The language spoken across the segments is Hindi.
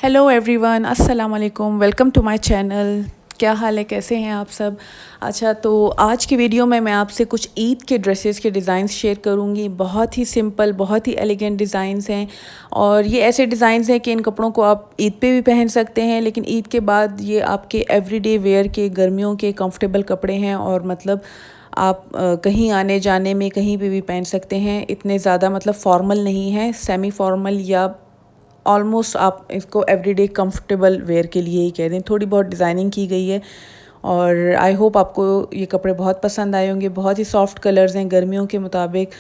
हेलो एवरीवन, अस्सलाम वालेकुम। Welcome to my channel. क्या हाल है, कैसे हैं आप सब? अच्छा, तो आज की वीडियो में मैं आपसे कुछ ईद के ड्रेसेस के डिज़ाइंस शेयर करूंगी। बहुत ही सिंपल, बहुत ही एलिगेंट डिज़ाइंस हैं और ये ऐसे डिज़ाइंस हैं कि इन कपड़ों को आप ईद पे भी पहन सकते हैं, लेकिन ईद के बाद ये आपके एवरीडे वेयर के, गर्मियों के कंफर्टेबल कपड़े हैं और मतलब आप कहीं आने जाने में कहीं पे भी पहन सकते हैं। इतने ज़्यादा मतलब फॉर्मल नहीं है, सेमी फॉर्मल या ऑलमोस्ट आप इसको एवरीडे कंफर्टेबल वेयर के लिए ही कह दें। थोड़ी बहुत डिज़ाइनिंग की गई है और आई होप आपको ये कपड़े बहुत पसंद आए होंगे। बहुत ही सॉफ्ट कलर्स हैं गर्मियों के मुताबिक।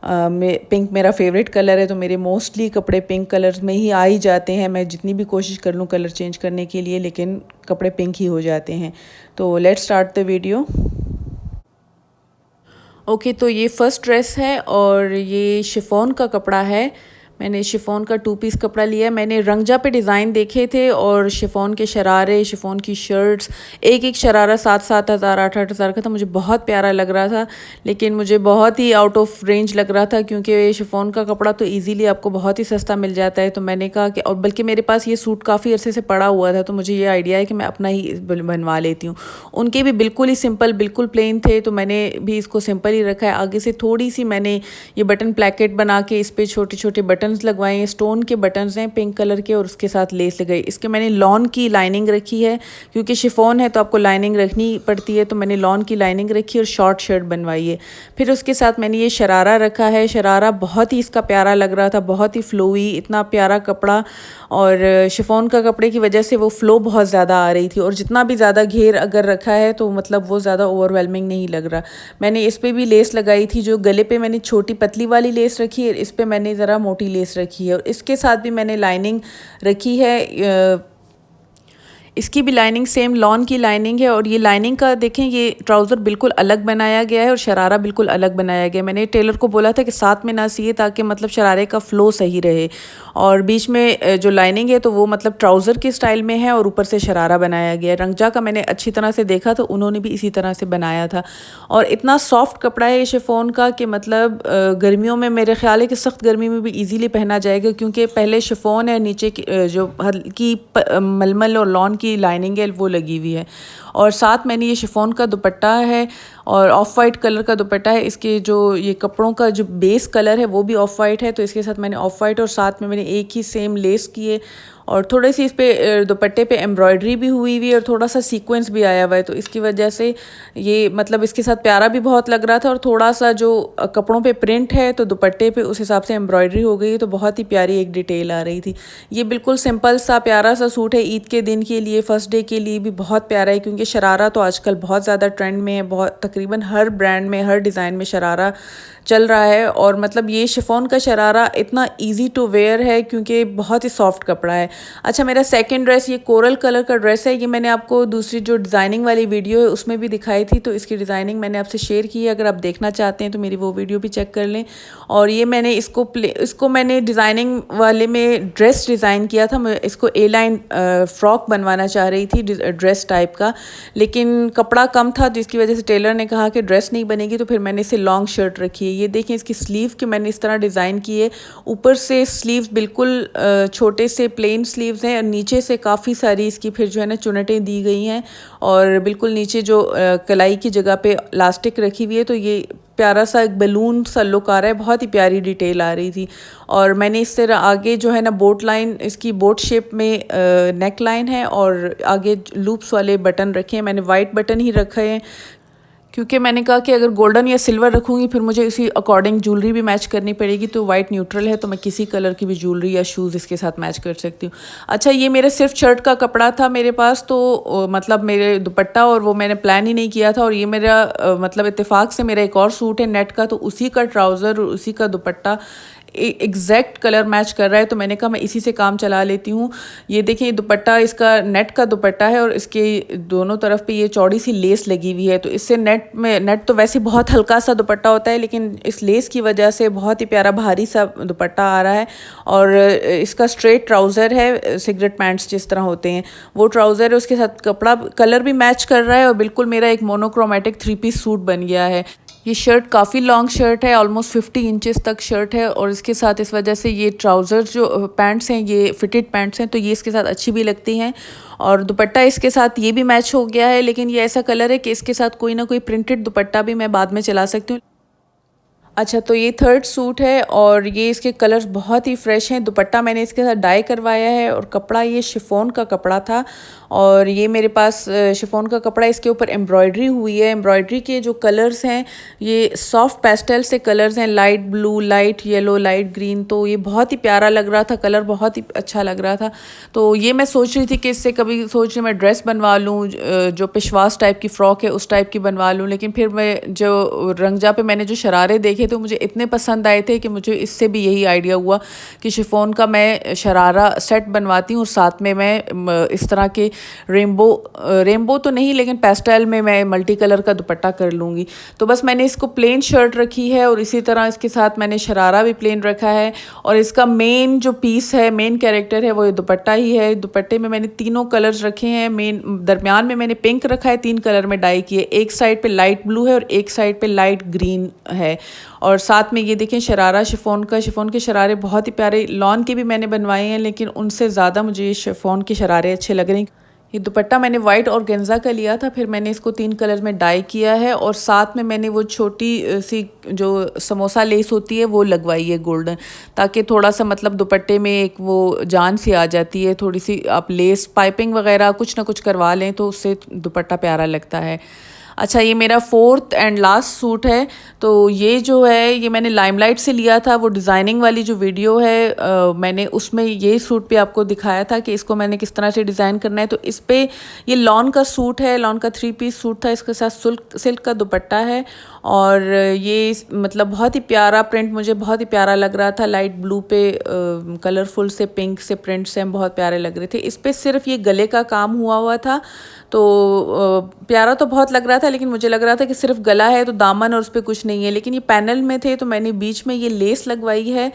पिंक मेरा फेवरेट कलर है, तो मेरे मोस्टली कपड़े पिंक कलर्स में ही आ ही जाते हैं। मैं जितनी भी कोशिश कर लूँ कलर चेंज करने के लिए, लेकिन कपड़े पिंक ही हो जाते हैं। तो let's start the video. Okay, तो ये फर्स्ट ड्रेस है और ये शिफॉन का कपड़ा है। मैंने शिफॉन का 2 पीस कपड़ा लिया। मैंने रंगजा पे डिज़ाइन देखे थे और शिफॉन के शरारे, शिफॉन की शर्ट्स, एक एक शरारा 7-7 हज़ार 8-8 हज़ार का था। मुझे बहुत प्यारा लग रहा था, लेकिन मुझे बहुत ही आउट ऑफ रेंज लग रहा था क्योंकि शिफॉन का कपड़ा तो इजीली आपको बहुत ही सस्ता मिल जाता है। तो मैंने कहा कि, और बल्कि मेरे पास ये सूट काफ़ी अरसे से पड़ा हुआ था, तो मुझे ये आइडिया है कि मैं अपना ही बनवा लेती हूँ। उनके भी बिल्कुल ही सिंपल, बिल्कुल प्लेन थे, तो मैंने भी इसको सिंपल ही रखा है। आगे से थोड़ी सी मैंने ये बटन प्लैकेट बना के इस पर छोटे छोटे बटन लगवाए हैं। स्टोन के बटन्स हैं पिंक कलर के और उसके साथ लेस लगाई। इसके मैंने लॉन की लाइनिंग रखी है क्योंकि शिफॉन है तो आपको लाइनिंग रखनी पड़ती है, तो मैंने लॉन की लाइनिंग रखी और शॉर्ट शर्ट बनवाई है। फिर उसके साथ मैंने ये शरारा रखा है। शरारा बहुत ही इसका प्यारा लग रहा था, बहुत ही फ्लोई, इतना प्यारा कपड़ा। और शिफॉन का कपड़े की वजह से वो फ़्लो बहुत ज़्यादा आ रही थी और जितना भी ज़्यादा घेर अगर रखा है तो मतलब वो ज़्यादा ओवरवेलमिंग नहीं लग रहा। मैंने इस पर भी लेस लगाई थी, जो गले पे मैंने छोटी पतली वाली लेस रखी है, इस पर मैंने ज़रा मोटी लेस रखी है और इसके साथ भी मैंने लाइनिंग रखी है। इसकी भी लाइनिंग सेम लॉन की लाइनिंग है और ये लाइनिंग का देखें, ये ट्राउज़र बिल्कुल अलग बनाया गया है और शरारा बिल्कुल अलग बनाया गया है। मैंने टेलर को बोला था कि साथ में ना सिए ताकि मतलब शरारे का फ़्लो सही रहे, और बीच में जो लाइनिंग है तो वो मतलब ट्राउज़र के स्टाइल में है और ऊपर से शरारा बनाया गया है। रंगजा का मैंने अच्छी तरह से देखा तो उन्होंने भी इसी तरह से बनाया था और इतना सॉफ्ट कपड़ा है ये शिफॉन का कि मतलब गर्मियों में मेरे ख्याल है कि सख्त गर्मी में भी ईजीली पहना जाएगा, क्योंकि पहले शिफॉन है, नीचे जो हल्की मलमल और लॉन की लाइनिंग है वो लगी हुई है। और साथ मैंने ये शिफॉन का दुपट्टा है और ऑफ वाइट कलर का दुपट्टा है। इसके जो ये कपड़ों का जो बेस कलर है वो भी ऑफ वाइट है, तो इसके साथ मैंने ऑफ वाइट और साथ में मैंने एक ही सेम लेस किए और थोड़ी सी इस पे दुपट्टे पे एम्ब्रॉयडरी भी हुई हुई और थोड़ा सा सीक्वेंस भी आया हुआ है, तो इसकी वजह से ये मतलब इसके साथ प्यारा भी बहुत लग रहा था। और थोड़ा सा जो कपड़ों पे प्रिंट है तो दुपट्टे पे उस हिसाब से एम्ब्रॉयडरी हो गई, तो बहुत ही प्यारी एक डिटेल आ रही थी। ये बिल्कुल सिंपल सा प्यारा सा सूट है ईद के दिन के लिए, फर्स्ट डे के लिए भी बहुत प्यारा है, क्योंकि शरारा तो आजकल बहुत ज़्यादा ट्रेंड में है। बहुत तकरीबन हर ब्रांड में, हर डिज़ाइन में शरारा चल रहा है और मतलब ये शिफॉन का शरारा इतना इजी टू वेयर है क्योंकि बहुत ही सॉफ्ट कपड़ा है। अच्छा, मेरा सेकंड ड्रेस ये कोरल कलर का ड्रेस है। ये मैंने आपको दूसरी जो डिज़ाइनिंग वाली वीडियो है उसमें भी दिखाई थी, तो इसकी डिज़ाइनिंग मैंने आपसे शेयर की है। अगर आप देखना चाहते हैं तो मेरी वो वीडियो भी चेक कर लें। और ये मैंने इसको मैंने डिज़ाइनिंग वाले में ड्रेस डिज़ाइन किया था। मैं इसको ए लाइन फ्रॉक बनवाना चाह रही थी ड्रेस टाइप का, लेकिन कपड़ा कम था तो इसकी वजह से टेलर ने कहा कि ड्रेस नहीं बनेगी, तो फिर मैंने इसे लॉन्ग शर्ट रखी है। ये देखें इसकी स्लीव के मैंने इस तरह डिज़ाइन की है। ऊपर से स्लीव्स बिल्कुल छोटे से प्लेन स्लीव्स हैं और नीचे से काफ़ी सारी इसकी फिर जो है ना चुनटें दी गई हैं और बिल्कुल नीचे जो कलाई की जगह पे इलास्टिक रखी हुई है, तो ये प्यारा सा एक बलून सा लुक आ रहा है। बहुत ही प्यारी डिटेल आ रही थी और मैंने इस तरह आगे जो है ना बोट लाइन, इसकी बोट शेप में नेक लाइन है और आगे लूप्स वाले बटन रखे हैं। मैंने वाइट बटन ही रखे हैं क्योंकि मैंने कहा कि अगर गोल्डन या सिल्वर रखूँगी फिर मुझे इसी अकॉर्डिंग ज्वेलरी भी मैच करनी पड़ेगी, तो वाइट न्यूट्रल है तो मैं किसी कलर की भी ज्वेलरी या शूज़ इसके साथ मैच कर सकती हूँ। अच्छा, ये मेरे सिर्फ शर्ट का कपड़ा था मेरे पास, तो मतलब मेरे दुपट्टा और वो मैंने प्लान ही नहीं किया था। और ये मेरा मतलब इत्तेफाक से मेरा एक और सूट है नेट का, तो उसी का ट्राउज़र और उसी का दुपट्टा एग्जैक्ट कलर मैच कर रहा है, तो मैंने कहा मैं इसी से काम चला लेती हूँ। ये देखिए ये दुपट्टा इसका नेट का दुपट्टा है और इसके दोनों तरफ पे ये चौड़ी सी लेस लगी हुई है, तो इससे नेट तो वैसे बहुत हल्का सा दुपट्टा होता है, लेकिन इस लेस की वजह से बहुत ही प्यारा भारी सा दुपट्टा आ रहा है। और इसका स्ट्रेट ट्राउज़र है, सिगरेट पैंट्स जिस तरह होते हैं वो ट्राउज़र है, उसके साथ कपड़ा कलर भी मैच कर रहा है और बिल्कुल मेरा एक मोनोक्रोमेटिक 3 पीस सूट बन गया है। ये शर्ट काफ़ी लॉन्ग शर्ट है, ऑलमोस्ट 50 इंचेस तक शर्ट है और इसके साथ इस वजह से ये ट्राउज़र्स जो पैंट्स हैं ये फिटेड पैंट्स हैं तो ये इसके साथ अच्छी भी लगती हैं। और दुपट्टा इसके साथ ये भी मैच हो गया है, लेकिन ये ऐसा कलर है कि इसके साथ कोई ना कोई प्रिंटेड दुपट्टा भी मैं बाद में चला सकती हूँ। अच्छा, तो ये थर्ड सूट है और ये इसके कलर्स बहुत ही फ्रेश हैं। दुपट्टा मैंने इसके साथ डाई करवाया है और कपड़ा ये शिफॉन का कपड़ा था और ये मेरे पास शिफॉन का कपड़ा, इसके ऊपर एम्ब्रॉयडरी हुई है। एम्ब्रॉयडरी के जो कलर्स हैं ये सॉफ्ट पेस्टल से कलर्स हैं, light blue, light yellow, light green. तो ये बहुत ही प्यारा लग रहा था, कलर बहुत ही अच्छा लग रहा था। तो ये मैं सोच रही थी कि इससे कभी सोच रही मैं ड्रेस बनवा लूँ, जो पेशवास टाइप की फ़्रॉक है उस टाइप की बनवा लूँ। लेकिन फिर मैं जो रंगजा पे मैंने जो शरारे देखे तो मुझे इतने पसंद आए थे कि मुझे इससे भी यही आइडिया हुआ कि शिफॉन का मैं शरारा सेट बनवाती हूँ और साथ में मैं इस तरह के रेनबो तो नहीं लेकिन पेस्टल में मैं मल्टी कलर का दुपट्टा कर लूँगी। तो बस मैंने इसको प्लेन शर्ट रखी है और इसी तरह इसके साथ मैंने शरारा भी प्लेन रखा है और इसका मेन जो पीस है, मेन कैरेक्टर है वो ये दुपट्टा ही है। दुपट्टे में मैंने तीनों कलर्स रखे हैं। मेन दरमियान में मैंने पिंक रखा है, 3 कलर में डाई किए, एक साइड पे लाइट ब्लू है और एक साइड पे लाइट ग्रीन है। और साथ में ये देखें शरारा शिफॉन के शरारे बहुत ही प्यारे, लॉन के भी मैंने बनवाए हैं लेकिन उनसे ज़्यादा मुझे ये शिफॉन के शरारे अच्छे लग रहे हैं। ये दुपट्टा मैंने वाइट और गेंजा का लिया था, फिर मैंने इसको 3 कलर में डाई किया है और साथ में मैंने वो छोटी सी जो समोसा लेस होती है वो लगवाई है गोल्डन, ताकि थोड़ा सा मतलब दुपट्टे में एक वो जान सी आ जाती है। थोड़ी सी आप लेस पाइपिंग वगैरह कुछ ना कुछ करवा लें तो उससे दुपट्टा प्यारा लगता है। अच्छा, ये मेरा 4th एंड लास्ट सूट है। तो ये जो है ये मैंने लाइमलाइट से लिया था, वो डिज़ाइनिंग वाली जो वीडियो है मैंने उसमें ये सूट पे आपको दिखाया था कि इसको मैंने किस तरह से डिज़ाइन करना है। तो इस पे ये लॉन का सूट है, लॉन का 3 पीस सूट था, इसके साथ सिल्क का दुपट्टा है और ये मतलब बहुत ही प्यारा प्रिंट, मुझे बहुत ही प्यारा लग रहा था। लाइट ब्लू पे कलरफुल से पिंक से प्रिंट से बहुत प्यारे लग रहे थे। इस पे सिर्फ ये गले का काम हुआ था तो प्यारा तो बहुत लग रहा था, लेकिन मुझे लग रहा था कि सिर्फ गला है तो दामन और उस पर कुछ नहीं है। लेकिन ये पैनल में थे तो मैंने बीच में ये लेस लगवाई है।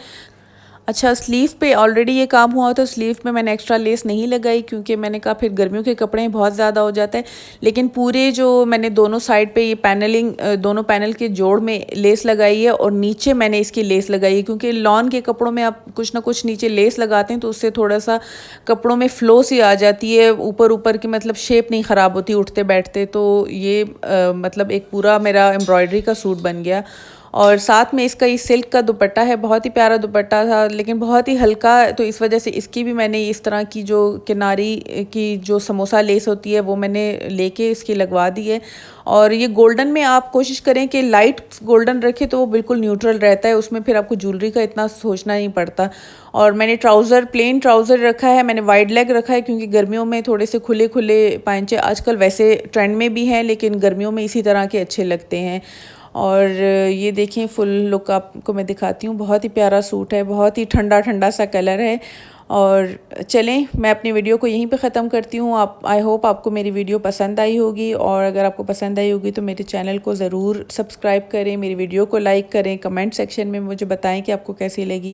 अच्छा, स्लीव पे ऑलरेडी ये काम हुआ तो स्लीव में मैंने एक्स्ट्रा लेस नहीं लगाई क्योंकि मैंने कहा फिर गर्मियों के कपड़े बहुत ज़्यादा हो जाता है। लेकिन पूरे जो मैंने दोनों साइड पे ये पैनलिंग, दोनों पैनल के जोड़ में लेस लगाई है और नीचे मैंने इसकी लेस लगाई है क्योंकि लॉन के कपड़ों में आप कुछ ना कुछ नीचे लेस लगाते हैं तो उससे थोड़ा सा कपड़ों में फ़्लो सी आ जाती है, ऊपर ऊपर की मतलब शेप नहीं ख़राब होती उठते बैठते। तो ये मतलब एक पूरा मेरा एम्ब्रॉयडरी का सूट बन गया। और साथ में इसका ये सिल्क का दुपट्टा है, बहुत ही प्यारा दुपट्टा था लेकिन बहुत ही हल्का, तो इस वजह से इसकी भी मैंने इस तरह की जो किनारी की जो समोसा लेस होती है वो मैंने लेके इसकी लगवा दी है। और ये गोल्डन में आप कोशिश करें कि लाइट गोल्डन रखें तो वो बिल्कुल न्यूट्रल रहता है, उसमें फिर आपको ज्वेलरी का इतना सोचना नहीं पड़ता। और मैंने ट्राउज़र, प्लेन ट्राउज़र रखा है, मैंने वाइड लेग रखा है क्योंकि गर्मियों में थोड़े से खुले खुले पायंचे आजकल वैसे ट्रेंड में भी हैं लेकिन गर्मियों में इसी तरह के अच्छे लगते हैं। और ये देखें फुल लुक आपको मैं दिखाती हूँ, बहुत ही प्यारा सूट है, बहुत ही ठंडा ठंडा सा कलर है। और चलें मैं अपनी वीडियो को यहीं पे ख़त्म करती हूँ। आप आई होप आपको मेरी वीडियो पसंद आई होगी और अगर आपको पसंद आई होगी तो मेरे चैनल को ज़रूर सब्सक्राइब करें, मेरी वीडियो को लाइक करें, कमेंट सेक्शन में मुझे बताएं कि आपको कैसी लगी।